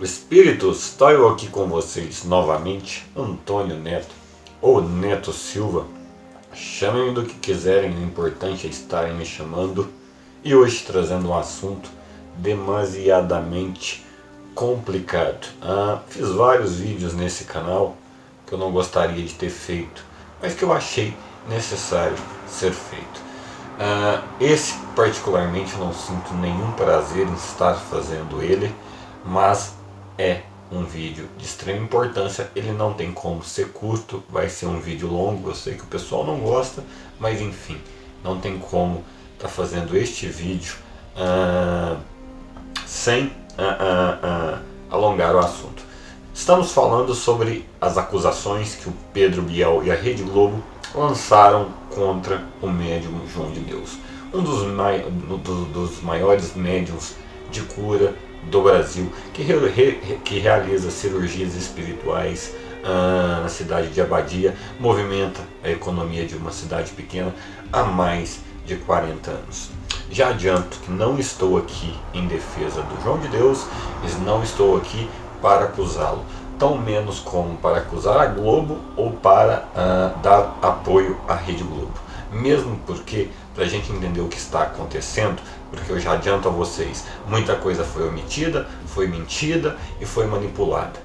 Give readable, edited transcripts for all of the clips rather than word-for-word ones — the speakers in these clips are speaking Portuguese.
Espíritos, estou eu aqui com vocês novamente, Antônio Neto, ou Neto Silva. Chamem-me do que quiserem, o importante é estarem me chamando. E hoje trazendo um assunto demasiadamente complicado. Fiz vários vídeos nesse canal que eu não gostaria de ter feito, mas que eu achei necessário ser feito. Esse particularmente eu não sinto nenhum prazer em estar fazendo ele, mas é um vídeo de extrema importância. Ele não tem como ser curto, vai ser um vídeo longo. Eu sei que o pessoal não gosta, mas enfim, não tem como estar fazendo este vídeo sem alongar o assunto. Estamos falando sobre as acusações que o Pedro Bial e a Rede Globo lançaram contra o médium João de Deus, um dos maiores médiums de cura do Brasil, que realiza cirurgias espirituais na cidade de Abadia, movimenta a economia de uma cidade pequena há mais de 40 anos. Já adianto que não estou aqui em defesa do João de Deus, não estou aqui para acusá-lo, tão menos como para acusar a Globo ou para dar apoio à Rede Globo. Mesmo porque, para a gente entender o que está acontecendo, porque eu já adianto a vocês, muita coisa foi omitida, foi mentida e foi manipulada.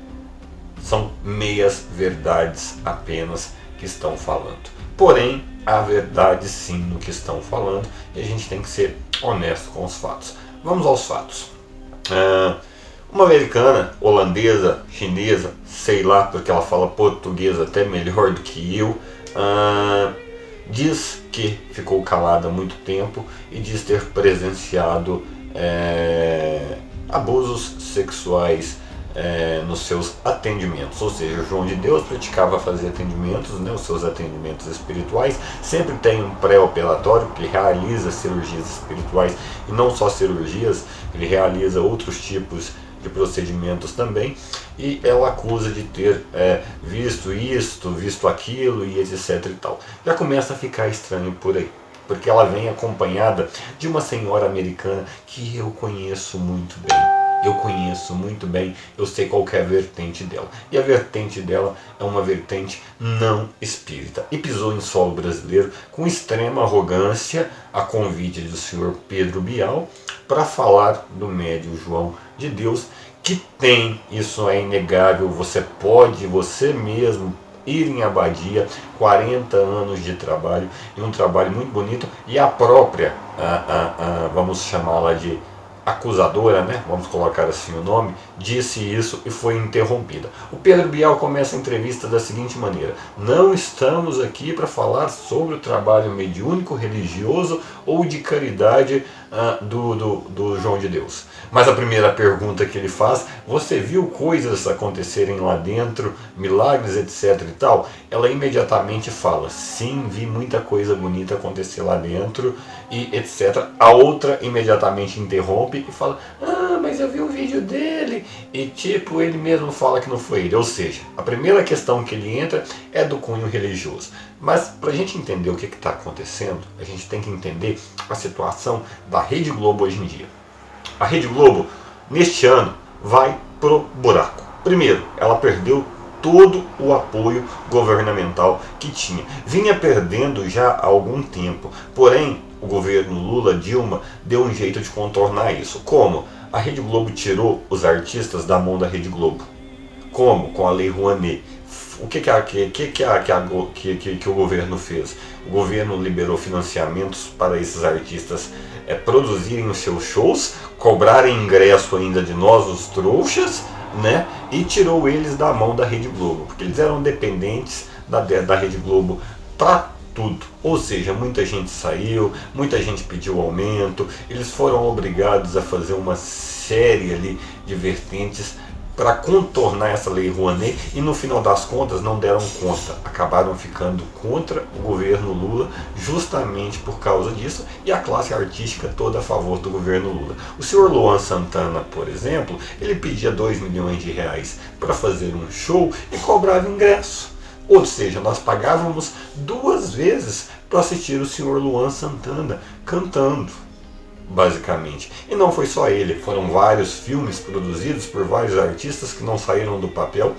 São meias verdades apenas que estão falando. Porém, há verdade sim no que estão falando e a gente tem que ser honesto com os fatos. Vamos aos fatos. Uma americana, holandesa, chinesa, sei lá, porque ela fala português até melhor do que eu, diz que ficou calada há muito tempo e diz ter presenciado abusos sexuais nos seus atendimentos. Ou seja, o João de Deus praticava fazer atendimentos, os seus atendimentos espirituais. Sempre tem um pré-operatório, que ele realiza cirurgias espirituais, e não só cirurgias, ele realiza outros tipos de procedimentos também, e ela acusa de ter visto isto, visto aquilo e etc e tal. Já começa a ficar estranho por aí, porque ela vem acompanhada de uma senhora americana que eu conheço muito bem. Eu sei qual é a vertente dela. E a vertente dela é uma vertente não espírita. E pisou em solo brasileiro com extrema arrogância, a convite do senhor Pedro Bial, para falar do médium João de Deus, que tem, isso é inegável, você mesmo ir em Abadia, 40 anos de trabalho, e um trabalho muito bonito, e a própria, vamos chamá-la de acusadora, vamos colocar assim o nome, disse isso e foi interrompida. O Pedro Bial começa a entrevista da seguinte maneira: não estamos aqui para falar sobre o trabalho mediúnico, religioso ou de caridade do João de Deus. Mas a primeira pergunta que ele faz: você viu coisas acontecerem lá dentro, milagres, etc e tal? Ela imediatamente fala: sim, vi muita coisa bonita acontecer lá dentro e etc. A outra imediatamente interrompe e fala: mas eu vi um vídeo dele, e tipo, ele mesmo fala que não foi ele. Ou seja, a primeira questão que ele entra é do cunho religioso. Mas para a gente entender o que está acontecendo, a gente tem que entender a situação da Rede Globo hoje em dia. A Rede Globo, neste ano, vai pro buraco. Primeiro, ela perdeu todo o apoio governamental que tinha. Vinha perdendo já há algum tempo, porém o governo Lula-Dilma deu um jeito de contornar isso. Como? A Rede Globo tirou os artistas da mão da Rede Globo. Como? Com a Lei Rouanet. O que o governo fez? O governo liberou financiamentos para esses artistas produzirem os seus shows, cobrarem ingresso ainda de nós, os trouxas, e tirou eles da mão da Rede Globo, porque eles eram dependentes da Rede Globo para tudo. Ou seja, muita gente saiu, muita gente pediu aumento, eles foram obrigados a fazer uma série ali de vertentes para contornar essa Lei Rouanet, e no final das contas não deram conta, acabaram ficando contra o governo Lula justamente por causa disso, e a classe artística toda a favor do governo Lula. O senhor Luan Santana, por exemplo, ele pedia 2 milhões de reais para fazer um show e cobrava ingresso. Ou seja, nós pagávamos 2 vezes para assistir o senhor Luan Santana cantando. basicamente. E não foi só ele, foram vários filmes produzidos por vários artistas que não saíram do papel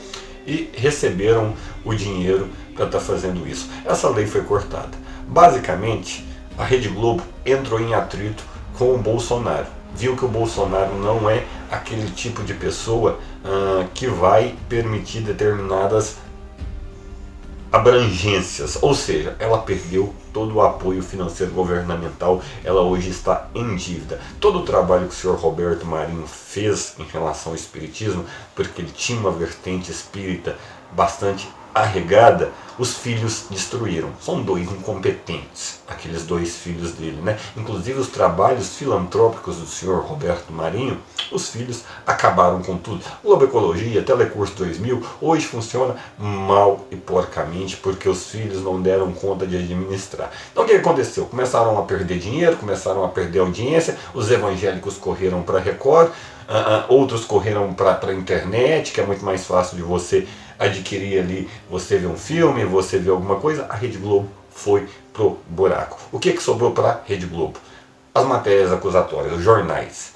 e receberam o dinheiro para estar fazendo isso. Essa lei foi cortada. Basicamente, a Rede Globo entrou em atrito com o Bolsonaro. Viu que o Bolsonaro não é aquele tipo de pessoa que vai permitir determinadas abrangências, ou seja, ela perdeu todo o apoio financeiro governamental, ela hoje está em dívida. Todo o trabalho que o senhor Roberto Marinho fez em relação ao espiritismo, porque ele tinha uma vertente espírita bastante arregada, os filhos destruíram. São dois incompetentes, aqueles dois filhos dele, né? Inclusive os trabalhos filantrópicos do senhor Roberto Marinho, os filhos acabaram com tudo. Globo Ecologia, Telecurso 2000, hoje funciona mal e porcamente porque os filhos não deram conta de administrar. Então o que aconteceu? Começaram a perder dinheiro, começaram a perder audiência, os evangélicos correram para a Record, outros correram para a internet, que é muito mais fácil de você adquirir ali, você vê um filme, você vê alguma coisa. A Rede Globo foi pro buraco. O que sobrou para a Rede Globo? As matérias acusatórias, os jornais.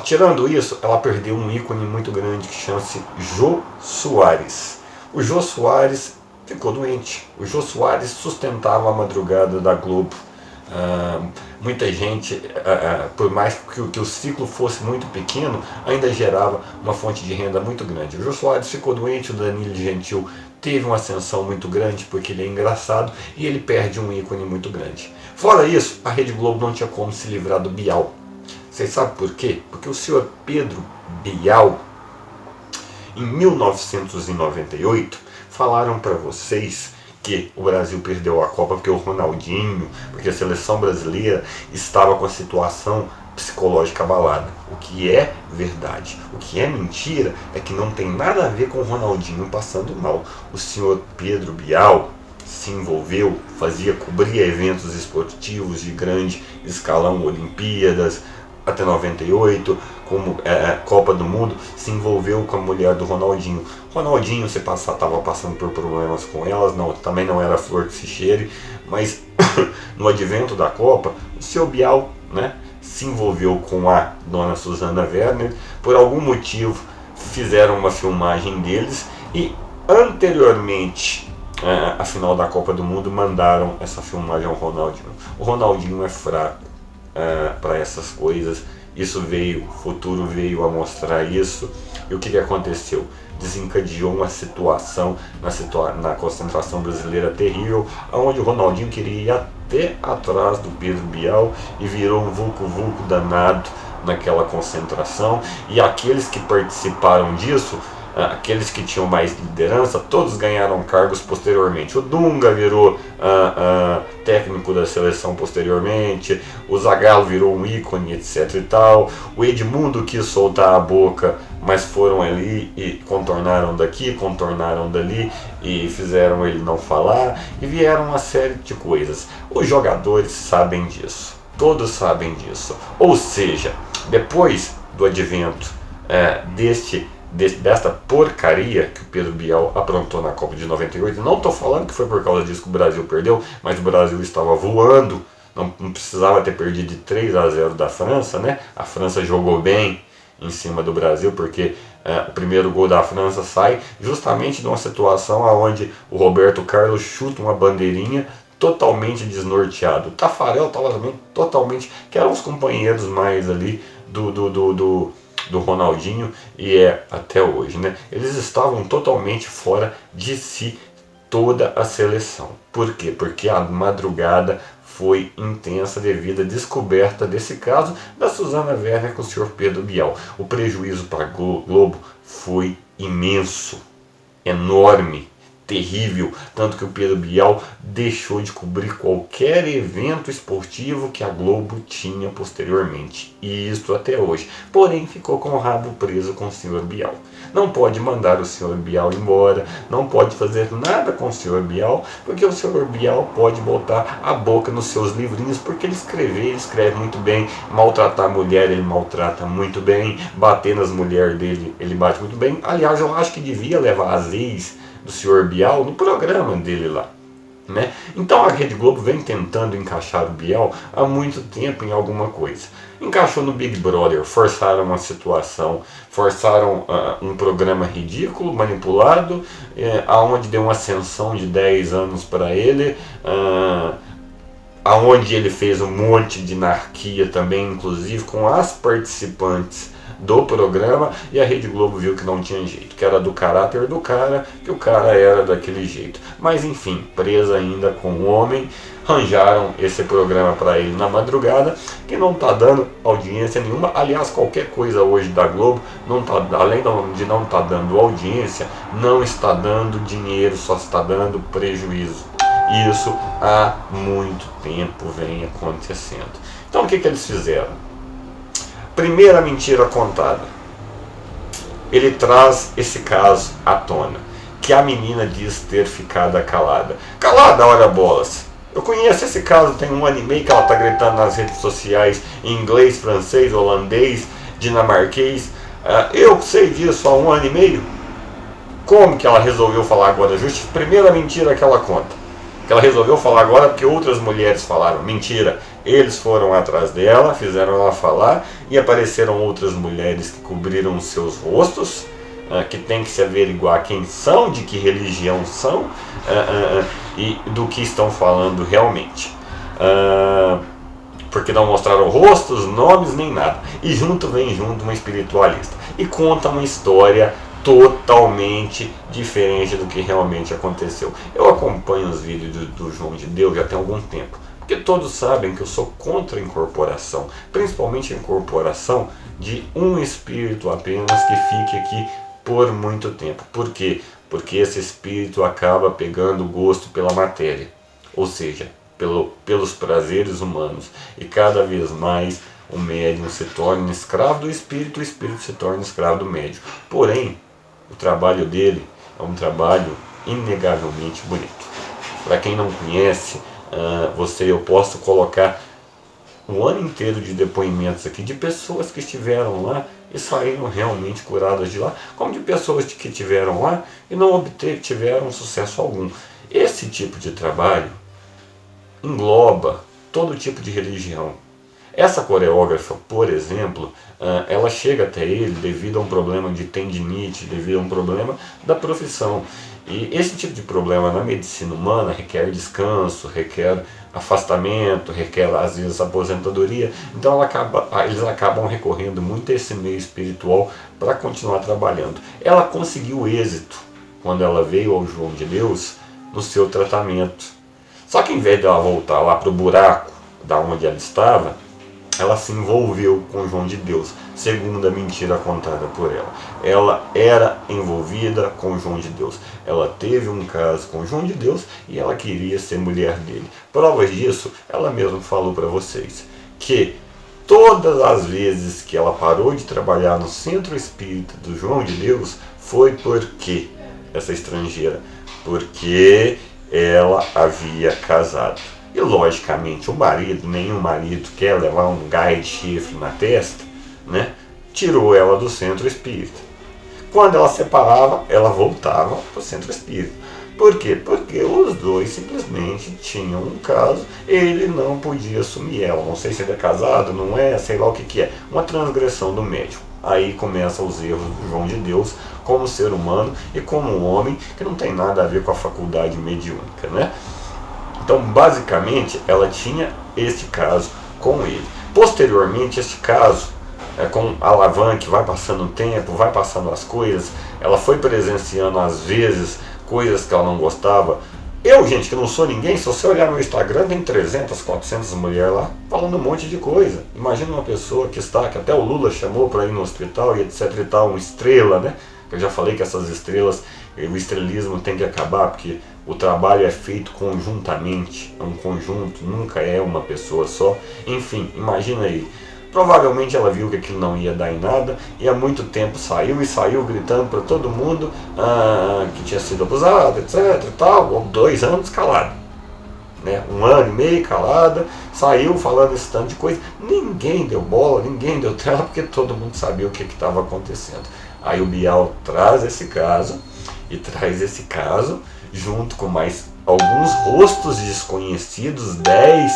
Tirando isso, ela perdeu um ícone muito grande que chama-se Jô Soares. O Jô Soares ficou doente. O Jô Soares sustentava a madrugada da Globo. Muita gente, por mais que o ciclo fosse muito pequeno, ainda gerava uma fonte de renda muito grande. O Jô Soares ficou doente, o Danilo Gentil teve uma ascensão muito grande porque ele é engraçado e ele perde um ícone muito grande. Fora isso, a Rede Globo não tinha como se livrar do Bial. Vocês sabem por quê? Porque o senhor Pedro Bial, em 1998, falaram para vocês que o Brasil perdeu a Copa porque o Ronaldinho, porque a seleção brasileira estava com a situação psicológica abalada. O que é verdade. O que é mentira é que não tem nada a ver com o Ronaldinho passando mal. O senhor Pedro Bial se envolveu, cobria eventos esportivos de grande escalão, Olimpíadas, até 98, como Copa do Mundo, se envolveu com a mulher do Ronaldinho. Ronaldinho estava passando por problemas com elas, também não era flor que se cheire, mas no advento da Copa, o seu Bial, né, se envolveu com a dona Susana Werner. Por algum motivo fizeram uma filmagem deles e anteriormente à final da Copa do Mundo mandaram essa filmagem ao Ronaldinho. O Ronaldinho é fraco para essas coisas. O futuro veio a mostrar isso. E o que aconteceu? Desencadeou uma situação na concentração brasileira terrível, onde o Ronaldinho queria ir até atrás do Pedro Bial e virou um vulco-vulco danado naquela concentração. E aqueles que participaram disso, aqueles que tinham mais liderança, todos ganharam cargos posteriormente. O Dunga virou técnico da seleção posteriormente, o Zagallo virou um ícone, etc e tal. O Edmundo quis soltar a boca, mas foram ali e contornaram daqui, contornaram dali e fizeram ele não falar, e vieram uma série de coisas. Os jogadores sabem disso, todos sabem disso. Ou seja, depois do advento desta porcaria que o Pedro Bial aprontou na Copa de 98, não estou falando que foi por causa disso que o Brasil perdeu, mas o Brasil estava voando, não precisava ter perdido de 3-0 da França, né? A França jogou bem em cima do Brasil, porque o primeiro gol da França sai justamente de uma situação onde o Roberto Carlos chuta uma bandeirinha totalmente desnorteado. O Tafarel estava também totalmente, que eram os companheiros mais ali do Ronaldinho, e até hoje, né? Eles estavam totalmente fora de si, toda a seleção. Por quê? Porque a madrugada foi intensa devido à descoberta desse caso da Susana Werner com o senhor Pedro Bial. O prejuízo para a Globo foi imenso, enorme, terrível, tanto que o Pedro Bial deixou de cobrir qualquer evento esportivo que a Globo tinha posteriormente, e isso até hoje. Porém, ficou com o rabo preso com o senhor Bial. Não pode mandar o senhor Bial embora, não pode fazer nada com o senhor Bial, porque o senhor Bial pode botar a boca nos seus livrinhos, porque ele escreve muito bem. Maltratar a mulher, ele maltrata muito bem. Bater nas mulheres dele, ele bate muito bem. Aliás, eu acho que devia levar as ex do senhor Bial no programa dele lá. né? Então a Rede Globo vem tentando encaixar o Bial há muito tempo em alguma coisa. Encaixou no Big Brother, forçaram uma situação, forçaram um programa ridículo, manipulado, aonde deu uma ascensão de 10 anos para ele, aonde ele fez um monte de anarquia também, inclusive com as participantes do programa, e a Rede Globo viu que não tinha jeito, que era do caráter do cara, que o cara era daquele jeito. Mas enfim, presa ainda com o homem, arranjaram esse programa para ele na madrugada, que não está dando audiência nenhuma. Aliás, qualquer coisa hoje da Globo, não tá, além de não estar dando audiência, não está dando dinheiro, só está dando prejuízo. Isso há muito tempo vem acontecendo. Então o que eles fizeram? Primeira mentira contada. Ele traz esse caso à tona, que a menina diz ter ficado calada. Calada, olha bolas. Eu conheço esse caso, tem 1 ano e meio que ela está gritando nas redes sociais em inglês, francês, holandês, dinamarquês. Eu sei disso há 1 ano e meio. Como que ela resolveu falar agora? Primeira mentira que ela conta. Que ela resolveu falar agora porque outras mulheres falaram. Mentira. Eles foram atrás dela, fizeram ela falar, e apareceram outras mulheres que cobriram seus rostos, que tem que se averiguar quem são, de que religião são, e do que estão falando realmente. Porque não mostraram rostos, nomes, nem nada. E vem junto uma espiritualista. E conta uma história totalmente diferente do que realmente aconteceu. Eu acompanho os vídeos do João de Deus já tem algum tempo. Porque todos sabem que eu sou contra a incorporação, principalmente a incorporação de um espírito apenas que fique aqui por muito tempo. Por quê? Porque esse espírito acaba pegando gosto pela matéria, ou seja, pelos prazeres humanos. E cada vez mais o médium se torna escravo do espírito, o espírito se torna escravo do médium. Porém, o trabalho dele é um trabalho inegavelmente bonito. Para quem não conhece, eu posso colocar um ano inteiro de depoimentos aqui de pessoas que estiveram lá e saíram realmente curadas de lá, como de pessoas que estiveram lá e não tiveram sucesso algum. Esse tipo de trabalho engloba todo tipo de religião. Essa coreógrafa, por exemplo, ela chega até ele devido a um problema de tendinite, devido a um problema da profissão. E esse tipo de problema na medicina humana requer descanso, requer afastamento, requer às vezes aposentadoria. Então eles acabam recorrendo muito a esse meio espiritual para continuar trabalhando. Ela conseguiu êxito quando ela veio ao João de Deus no seu tratamento. Só que em vez dela voltar lá para o buraco da onde ela estava, ela se envolveu com João de Deus, segundo a mentira contada por ela. Ela era envolvida com João de Deus. Ela teve um caso com João de Deus e ela queria ser mulher dele. Provas disso, ela mesma falou para vocês, que todas as vezes que ela parou de trabalhar no centro espírita do João de Deus, foi porque essa estrangeira, porque ela havia casado. E logicamente o marido, nenhum marido quer levar um gai de chifre na testa, né? Tirou ela do centro espírita. Quando ela separava, ela voltava para o centro espírita. Por quê? Porque os dois simplesmente tinham um caso, ele não podia assumir ela. Não sei se ele é casado, não é, sei lá o que é. Uma transgressão do médium. Aí começam os erros do João de Deus como ser humano e como um homem que não tem nada a ver com a faculdade mediúnica, né? Então, basicamente, ela tinha este caso com ele. Posteriormente, este caso, com alavanque, vai passando o tempo, vai passando as coisas, ela foi presenciando, às vezes, coisas que ela não gostava. Eu, gente, que não sou ninguém, se você olhar no Instagram, tem 300, 400 mulheres lá, falando um monte de coisa. Imagina uma pessoa que até o Lula chamou para ir no hospital e etc e tal, uma estrela, né? Eu já falei que essas estrelas, o estrelismo tem que acabar, porque o trabalho é feito conjuntamente, é um conjunto, nunca é uma pessoa só. Enfim, imagina aí. Provavelmente ela viu que aquilo não ia dar em nada e há muito tempo saiu gritando para todo mundo que tinha sido abusada, etc e tal, 2 anos calada, né? 1 ano e meio calada, saiu falando esse tanto de coisa, ninguém deu bola, ninguém deu tela, porque todo mundo sabia o que estava acontecendo. Aí o Bial traz esse caso, e traz esse caso junto com mais alguns rostos desconhecidos, 10,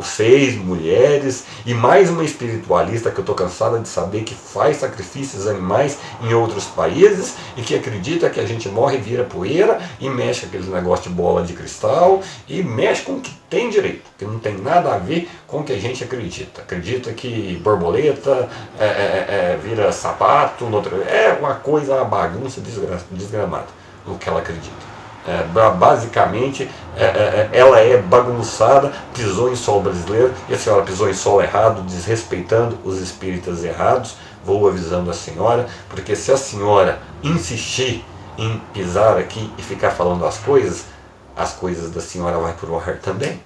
6 mulheres e mais uma espiritualista que eu estou cansada de saber que faz sacrifícios animais em outros países e que acredita que a gente morre e vira poeira e mexe com aqueles negócio de bola de cristal e mexe com o que tem direito, que não tem nada a ver com o que a gente acredita. Acredita que borboleta vira sapato, é uma coisa, uma bagunça desgramada o que ela acredita. Basicamente ela é bagunçada, pisou em solo brasileiro, e a senhora pisou em solo errado, desrespeitando os espíritas errados. Vou avisando a senhora, porque se a senhora insistir em pisar aqui e ficar falando as coisas da senhora vai pro ar também.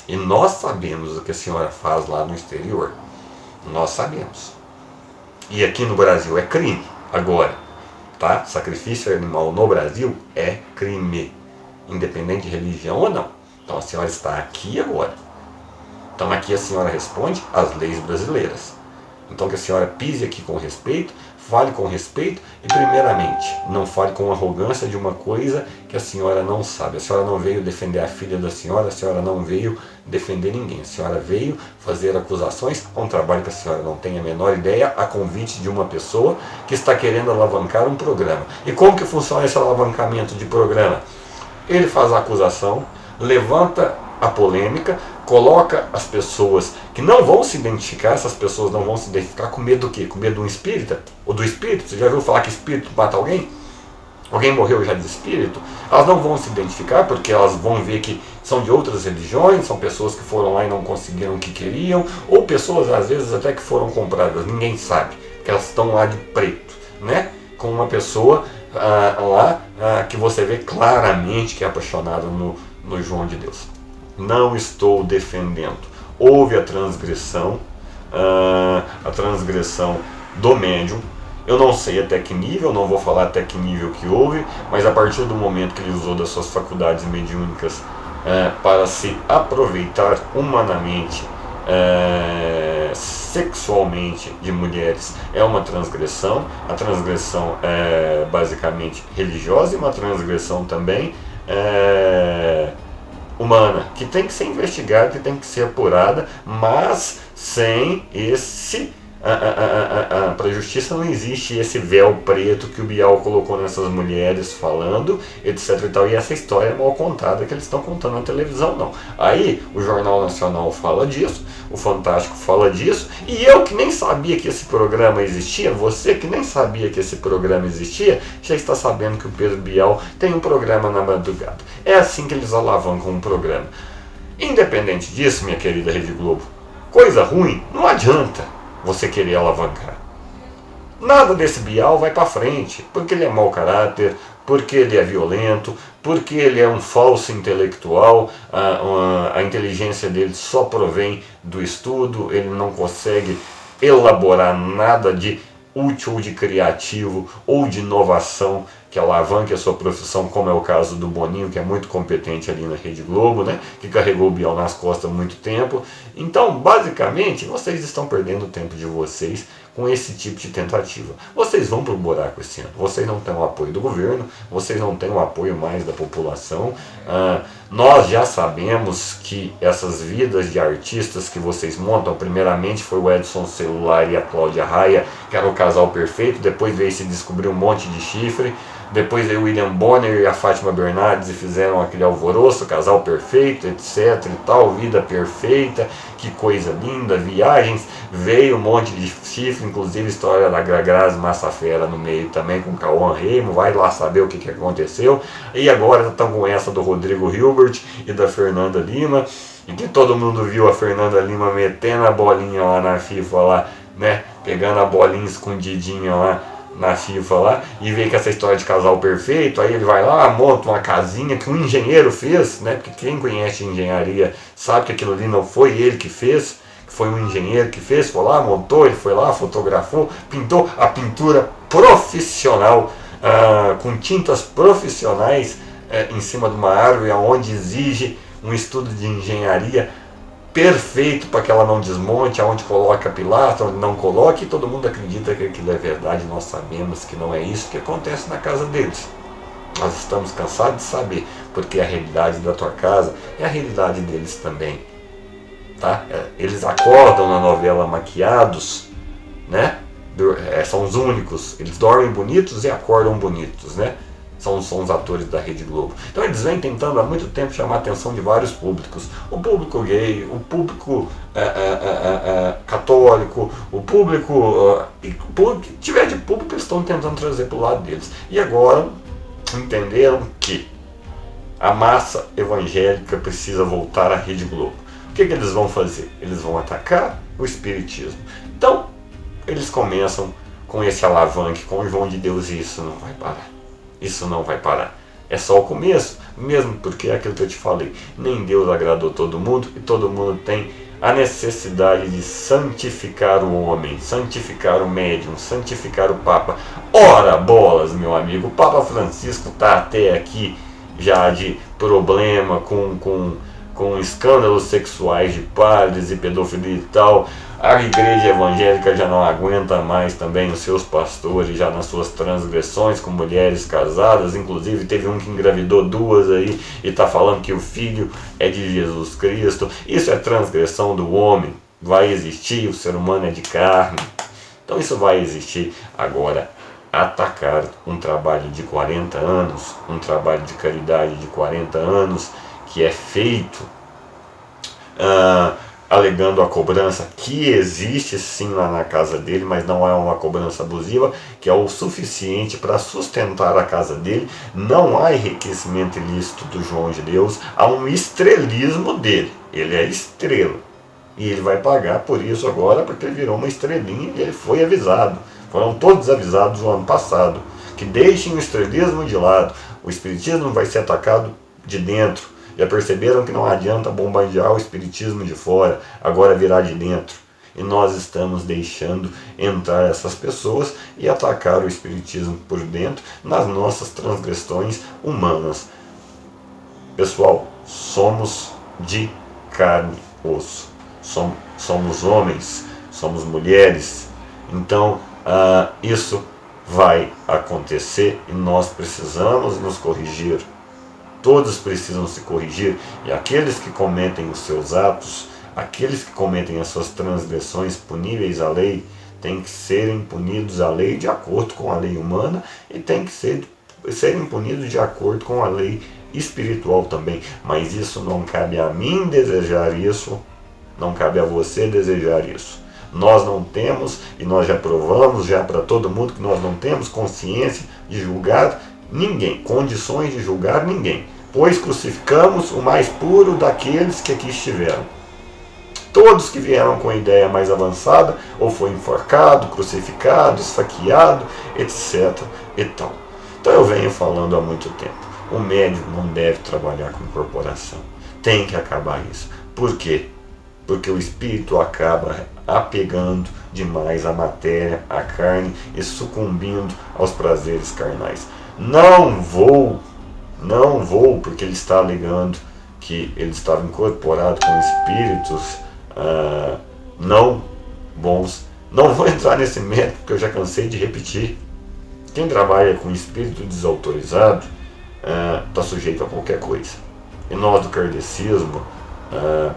E nós sabemos o que a senhora faz lá no exterior, nós sabemos. E aqui no Brasil é crime agora. Tá? Sacrifício animal no Brasil é crime, independente de religião ou não. Então a senhora está aqui agora. Então aqui a senhora responde às leis brasileiras. Então que a senhora pise aqui com respeito, fale com respeito e, primeiramente, não fale com arrogância de uma coisa que a senhora não sabe. A senhora não veio defender a filha da senhora, a senhora não veio defender ninguém. A senhora veio fazer acusações a um trabalho que a senhora não tem a menor ideia, a convite de uma pessoa que está querendo alavancar um programa. E como que funciona esse alavancamento de programa? Ele faz a acusação, levanta a polêmica, coloca as pessoas que não vão se identificar, essas pessoas não vão se identificar com medo do quê? Com medo de um espírita? Ou do espírito? Você já ouviu falar que espírito mata alguém? Alguém morreu já de espírito? Elas não vão se identificar porque elas vão ver que são de outras religiões, são pessoas que foram lá e não conseguiram o que queriam, ou pessoas às vezes até que foram compradas, ninguém sabe, que elas estão lá de preto, né? Com uma pessoa que você vê claramente que é apaixonada no João de Deus. Não estou defendendo. Houve a transgressão do médium. Eu não sei até que nível, não vou falar até que nível que houve, mas a partir do momento que ele usou das suas faculdades mediúnicas para se aproveitar humanamente, sexualmente de mulheres, é uma transgressão. A transgressão é basicamente religiosa e uma transgressão também humana, que tem que ser investigada, que tem que ser apurada, mas sem esse... para a justiça não existe esse véu preto que o Bial colocou nessas mulheres falando, etc e tal, e essa história é mal contada que eles estão contando na televisão, não. Aí o Jornal Nacional fala disso, o Fantástico fala disso, e eu que nem sabia que esse programa existia, você que nem sabia que esse programa existia, já está sabendo que o Pedro Bial tem um programa na madrugada. É assim que eles alavancam um programa. Independente disso, minha querida Rede Globo, coisa ruim não adianta você querer alavancar. Nada desse Bial vai para frente, porque ele é mau caráter, porque ele é violento, porque ele é um falso intelectual, a inteligência dele só provém do estudo, ele não consegue elaborar nada de útil, ou de criativo, ou de inovação que alavanque a sua profissão, como é o caso do Boninho, que é muito competente ali na Rede Globo, né? Que carregou o Bial nas costas há muito tempo. Então, basicamente, vocês estão perdendo o tempo de vocês com esse tipo de tentativa. Vocês vão pro buraco esse ano. Vocês não têm o apoio do governo, vocês não têm o apoio mais da população. Nós já sabemos que essas vidas de artistas que vocês montam, primeiramente foi o Edson Celular e a Cláudia Raia, que era o casal perfeito, depois veio se descobrir um monte de chifre, depois veio o William Bonner e a Fátima Bernardes e fizeram aquele alvoroço, casal perfeito, etc e tal, vida perfeita, que coisa linda, viagens, veio um monte de chifre, inclusive história da Grazi Massafera no meio também, com Cauã Raymond, vai lá saber o que aconteceu, e agora estão com essa do Rodrigo Hilbert e da Fernanda Lima, e que todo mundo viu a Fernanda Lima metendo a bolinha lá na FIFA lá, né, pegando a bolinha escondidinha lá na FIFA lá, e vê que essa história de casal perfeito, aí ele vai lá, monta uma casinha que um engenheiro fez, né, porque quem conhece engenharia sabe que aquilo ali não foi ele que fez, foi um engenheiro que fez, foi lá, montou, ele foi lá, fotografou, pintou a pintura profissional, com tintas profissionais em cima de uma árvore, onde exige um estudo de engenharia perfeito para que ela não desmonte, aonde coloca pilastra, onde não coloca, e todo mundo acredita que aquilo é verdade. Nós sabemos que não é isso que acontece na casa deles. Nós estamos cansados de saber, porque a realidade da tua casa é a realidade deles também. Tá? Eles acordam na novela maquiados, né? São os únicos, eles dormem bonitos e acordam bonitos, né? São os atores da Rede Globo. Então eles vêm tentando há muito tempo chamar a atenção de vários públicos. O público gay, o público católico, o público que tiver de público, eles estão tentando trazer para o lado deles. E agora entenderam que a massa evangélica precisa voltar à Rede Globo. O que eles vão fazer? Eles vão atacar o espiritismo. Então, eles começam com esse alavanque, com o João de Deus, e isso não vai parar. Isso não vai parar. É só o começo, mesmo porque é aquilo que eu te falei. Nem Deus agradou todo mundo e todo mundo tem a necessidade de santificar o homem, santificar o médium, santificar o Papa. Ora bolas, meu amigo, o Papa Francisco está até aqui já de problema com escândalos sexuais de padres e pedofilia e tal. A igreja evangélica já não aguenta mais também os seus pastores já nas suas transgressões com mulheres casadas. Inclusive teve um que engravidou duas aí e está falando que o filho é de Jesus Cristo. Isso é transgressão do homem. Vai existir, o ser humano é de carne. Então isso vai existir. Agora, atacar um trabalho de 40 anos, um trabalho de caridade de 40 anos, que é feito alegando a cobrança que existe sim lá na casa dele, mas não é uma cobrança abusiva, que é o suficiente para sustentar a casa dele. Não há enriquecimento ilícito do João de Deus, há um estrelismo dele. Ele é estrela e ele vai pagar por isso agora, porque ele virou uma estrelinha e ele foi avisado. Foram todos avisados no ano passado que deixem o estrelismo de lado. O espiritismo vai ser atacado de dentro. Já perceberam que não adianta bombardear o espiritismo de fora, agora virar de dentro. E nós estamos deixando entrar essas pessoas e atacar o espiritismo por dentro nas nossas transgressões humanas. Pessoal, somos de carne e osso. Somos homens, somos mulheres. Então, isso vai acontecer e nós precisamos nos corrigir. Todos precisam se corrigir, e aqueles que cometem os seus atos, aqueles que cometem as suas transgressões puníveis à lei, têm que serem punidos à lei de acordo com a lei humana e têm que serem punidos de acordo com a lei espiritual também. Mas isso não cabe a mim desejar isso, não cabe a você desejar isso. Nós não temos, e nós já provamos já para todo mundo que nós não temos consciência de julgar ninguém, condições de julgar ninguém, pois crucificamos o mais puro daqueles que aqui estiveram. Todos que vieram com a ideia mais avançada, ou foi enforcado, crucificado, esfaqueado, etc. e tal. Então eu venho falando há muito tempo, o médium não deve trabalhar com incorporação. Tem que acabar isso. Por quê? Porque o espírito acaba apegando demais à matéria, à carne e sucumbindo aos prazeres carnais. Não vou, porque ele está alegando que ele estava incorporado com espíritos não bons. Não vou entrar nesse método, porque eu já cansei de repetir. Quem trabalha com espírito desautorizado está sujeito a qualquer coisa. E nós do kardecismo,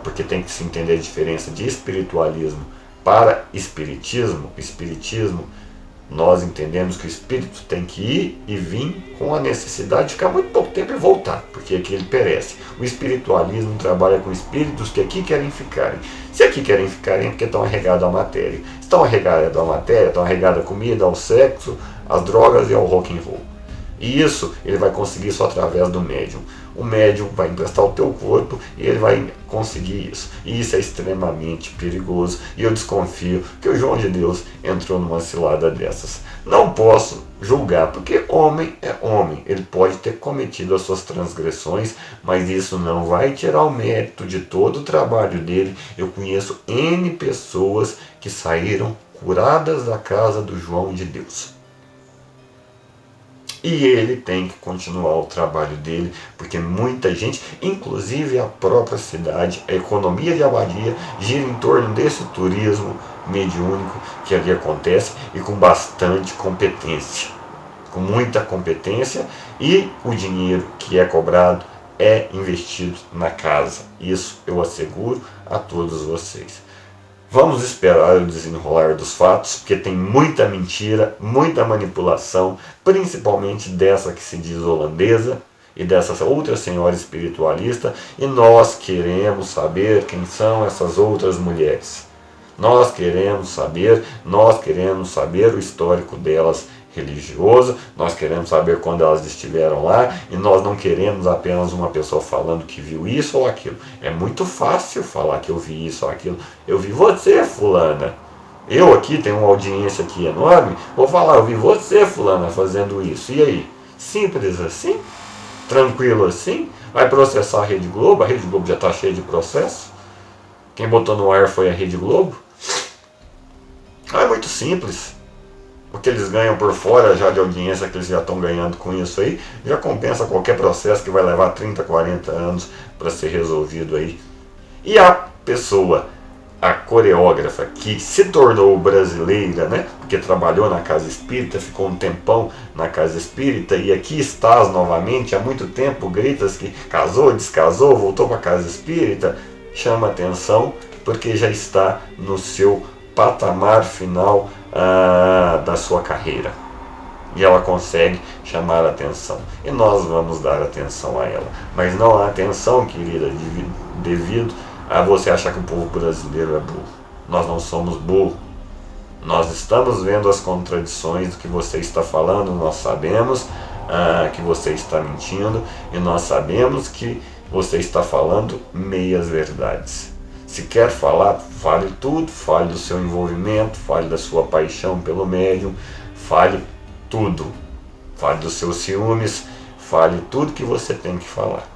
porque tem que se entender a diferença de espiritualismo para espiritismo, nós entendemos que o espírito tem que ir e vir com a necessidade de ficar muito pouco tempo e voltar, porque aqui ele perece. O espiritualismo trabalha com espíritos que aqui querem ficarem. Se aqui querem ficarem é porque estão arregados à matéria. Estão arregados à matéria, estão arregados à comida, ao sexo, às drogas e ao rock and roll. E isso ele vai conseguir só através do médium. O médium vai emprestar o teu corpo e ele vai conseguir isso. E isso é extremamente perigoso. E eu desconfio que o João de Deus entrou numa cilada dessas. Não posso julgar, porque homem é homem. Ele pode ter cometido as suas transgressões, mas isso não vai tirar o mérito de todo o trabalho dele. Eu conheço N pessoas que saíram curadas da casa do João de Deus. E ele tem que continuar o trabalho dele, porque muita gente, inclusive a própria cidade, a economia de Abadia gira em torno desse turismo mediúnico que ali acontece e com bastante competência. Com muita competência, e o dinheiro que é cobrado é investido na casa. Isso eu asseguro a todos vocês. Vamos esperar o desenrolar dos fatos, porque tem muita mentira, muita manipulação, principalmente dessa que se diz holandesa e dessa outra senhora espiritualista, e nós queremos saber quem são essas outras mulheres. Nós queremos saber o histórico delas religioso, nós queremos saber quando elas estiveram lá, e nós não queremos apenas uma pessoa falando que viu isso ou aquilo. É muito fácil falar que eu vi isso ou aquilo. Eu vi você, fulana. Eu aqui tenho uma audiência aqui enorme, vou falar, eu vi você, fulana, fazendo isso. E aí? Simples assim? Tranquilo assim? Vai processar a Rede Globo? A Rede Globo já está cheia de processo? Quem botou no ar foi a Rede Globo? É muito simples. O que eles ganham por fora já de audiência que eles já estão ganhando com isso aí, já compensa qualquer processo que vai levar 30, 40 anos para ser resolvido aí. E a pessoa, a coreógrafa que se tornou brasileira, né, porque trabalhou na Casa Espírita, ficou um tempão na Casa Espírita e aqui estás novamente há muito tempo, gritas que casou, descasou, voltou para a Casa Espírita, chama atenção porque já está no seu patamar final da sua carreira. E ela consegue chamar a atenção. E nós vamos dar atenção a ela. Mas não a atenção, querida, devido a você achar que o povo brasileiro é burro. Nós não somos burros. Nós estamos vendo as contradições do que você está falando. Nós sabemos que você está mentindo. E nós sabemos que você está falando meias verdades. Se quer falar, fale tudo, fale do seu envolvimento, fale da sua paixão pelo médium, fale tudo. Fale dos seus ciúmes, fale tudo que você tem que falar.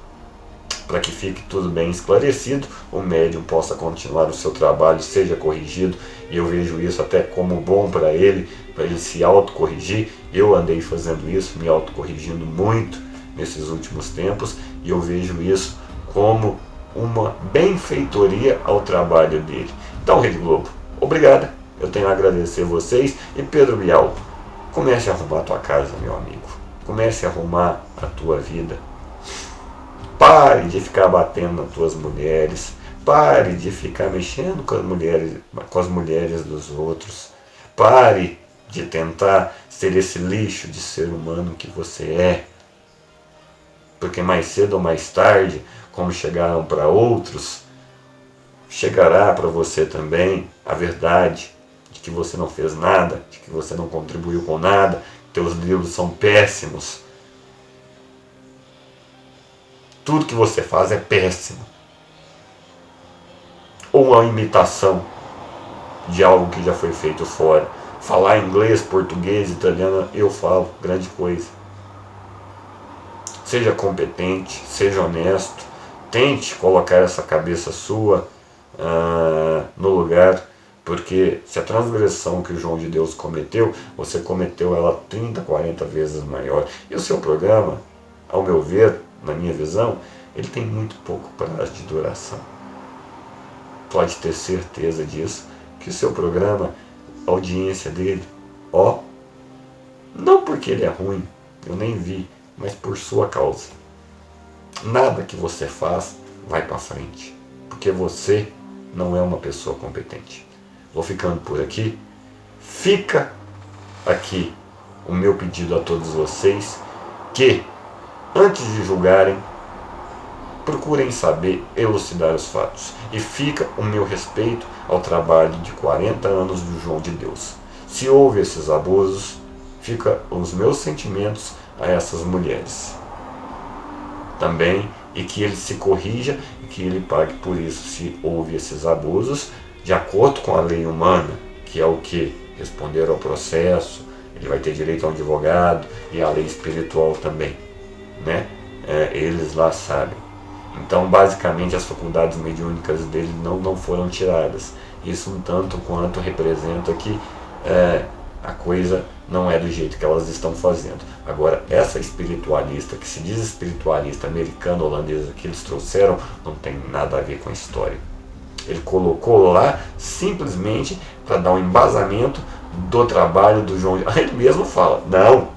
Para que fique tudo bem esclarecido, o médium possa continuar o seu trabalho, seja corrigido, e eu vejo isso até como bom para ele se autocorrigir. Eu andei fazendo isso, me autocorrigindo muito nesses últimos tempos, e eu vejo isso como uma benfeitoria ao trabalho dele. Então, Rede Globo, obrigada, eu tenho a agradecer vocês. E Pedro Bial, comece a arrumar a tua casa, meu amigo. Comece a arrumar a tua vida. Pare de ficar batendo nas tuas mulheres. Pare de ficar mexendo com as mulheres dos outros. Pare de tentar ser esse lixo de ser humano que você é. Porque mais cedo ou mais tarde, como chegaram para outros, chegará para você também a verdade de que você não fez nada, de que você não contribuiu com nada, que teus livros são péssimos. Tudo que você faz é péssimo. Ou uma imitação de algo que já foi feito fora. Falar inglês, português, italiano, eu falo, grande coisa. Seja competente, seja honesto, tente colocar essa cabeça sua no lugar, porque se a transgressão que o João de Deus cometeu, você cometeu ela 30, 40 vezes maior. E o seu programa, ao meu ver, na minha visão, ele tem muito pouco prazo de duração. Pode ter certeza disso, que o seu programa, a audiência dele, não porque ele é ruim, eu nem vi, mas por sua causa. Nada que você faz vai para frente, porque você não é uma pessoa competente. Vou ficando por aqui. Fica aqui o meu pedido a todos vocês, que antes de julgarem, procurem saber elucidar os fatos. E fica o meu respeito ao trabalho de 40 anos do João de Deus. Se houve esses abusos, fica os meus sentimentos a essas mulheres também, e que ele se corrija e que ele pague por isso, se houve esses abusos, de acordo com a lei humana, que é o que? Responder ao processo, ele vai ter direito a um advogado, e a lei espiritual também, né? Eles lá sabem. Então, basicamente, as faculdades mediúnicas dele não foram tiradas. Isso um tanto quanto representa que a coisa não é do jeito que elas estão fazendo. Agora, essa espiritualista, que se diz espiritualista americana, holandesa, que eles trouxeram, não tem nada a ver com a história. Ele colocou lá simplesmente para dar um embasamento do trabalho do João. Ele mesmo fala, não,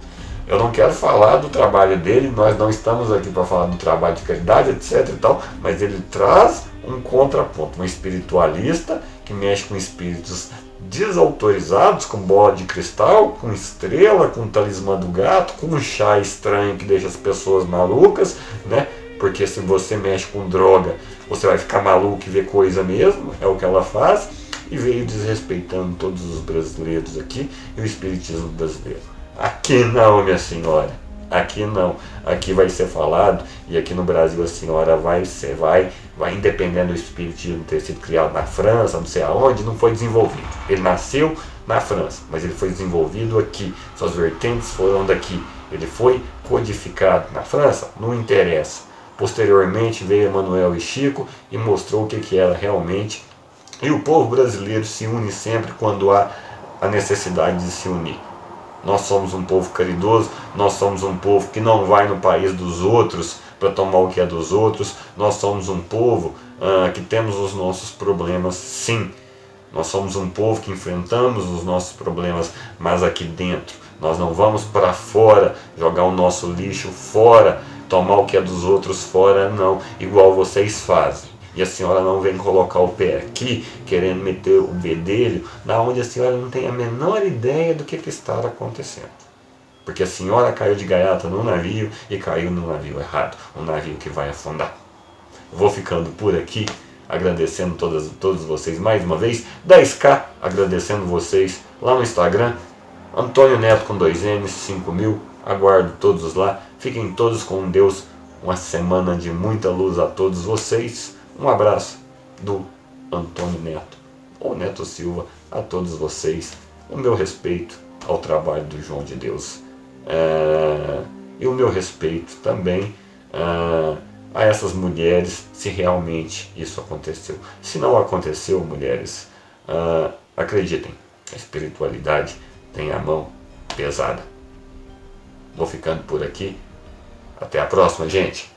Eu não quero falar do trabalho dele, nós não estamos aqui para falar do trabalho de caridade, etc e tal, mas ele traz um contraponto, um espiritualista que mexe com espíritos desautorizados, com bola de cristal, com estrela, com talismã do gato, com um chá estranho que deixa as pessoas malucas, né? Porque se você mexe com droga, você vai ficar maluco e ver coisa mesmo, é o que ela faz, e veio desrespeitando todos os brasileiros aqui e o espiritismo brasileiro. Aqui não, minha senhora, aqui não, aqui vai ser falado, e aqui no Brasil a senhora vai independente do espiritismo ter sido criado na França, não sei aonde, não foi desenvolvido. Ele nasceu na França, mas ele foi desenvolvido aqui, suas vertentes foram daqui, ele foi codificado na França, não interessa. Posteriormente veio Emanuel e Chico e mostrou o que era realmente. E o povo brasileiro se une sempre quando há a necessidade de se unir. Nós somos um povo caridoso, nós somos um povo que não vai no país dos outros para tomar o que é dos outros. Nós somos um povo que temos os nossos problemas, sim. Nós somos um povo que enfrentamos os nossos problemas, mas aqui dentro. Nós não vamos para fora jogar o nosso lixo fora, tomar o que é dos outros fora, não, igual vocês fazem. E a senhora não vem colocar o pé aqui, querendo meter o bedelho, na onde a senhora não tem a menor ideia do que está acontecendo. Porque a senhora caiu de gaiata no navio e caiu no navio errado, um navio que vai afundar. Vou ficando por aqui, agradecendo todos vocês mais uma vez, 10k, agradecendo vocês lá no Instagram, Antônio Neto com 2N, 5.000, aguardo todos lá, fiquem todos com Deus, uma semana de muita luz a todos vocês, um abraço do Antônio Neto, ou Neto Silva, a todos vocês, o meu respeito ao trabalho do João de Deus, e o meu respeito também a essas mulheres, se realmente isso aconteceu. Se não aconteceu, mulheres, acreditem, a espiritualidade tem a mão pesada. Vou ficando por aqui. Até a próxima, gente.